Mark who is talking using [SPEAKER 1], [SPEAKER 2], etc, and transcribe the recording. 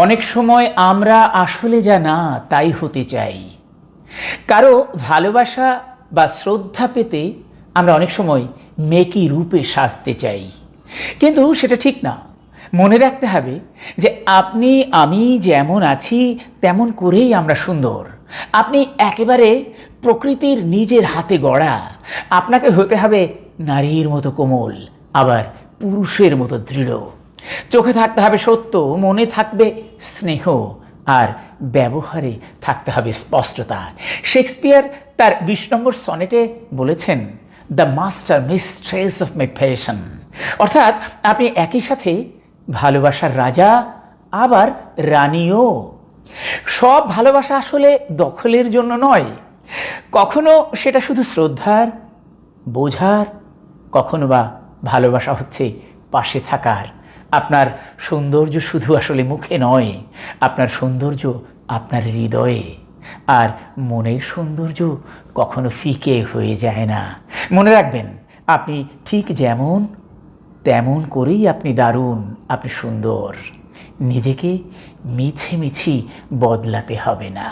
[SPEAKER 1] অনেক সময় আমরা আসলে যা না তাই হতে চাই। কারো ভালোবাসা বা শ্রদ্ধা পেতে আমরা অনেক সময় মেকি রূপে সাজতে চাই, কিন্তু সেটা ঠিক না। মনে রাখতে হবে যে আপনি আমি যেমন আছি তেমন করেই আমরা সুন্দর। আপনি একেবারে প্রকৃতির নিজের হাতে গড়া। আপনাকে হতে হবে নারীর মতো কোমল, আবার পুরুষের মতো দৃঢ়। চোখে থাকতে হবে সত্য, মনে থাকবে স্নেহ, আর ব্যবহারে থাকতে হবে স্পষ্টতা। শেক্সপিয়ার তার ২০ নম্বর সনেটে বলেছেন, the master mistress of my passion. অর্থাৎ আপনি একই সাথে ভালোবাসার রাজা আবার রানীও। সব ভালোবাসা আসলে দখলের জন্য নয়, কখনো সেটা শুধু শ্রদ্ধার, বোঝার, কখনো বা ভালোবাসা হচ্ছে পাশে থাকার। আপনার সৌন্দর্য শুধু আসলে মুখে নয়, আপনার সৌন্দর্য আপনার হৃদয়ে। আর মনের সৌন্দর্য কখনো ফিকে হয়ে যায় না। মনে রাখবেন, আপনি ঠিক যেমন তেমন করেই আপনি দারুণ, আপনি সুন্দর। নিজেকে মিছিমিছি বদলাতে হবে না।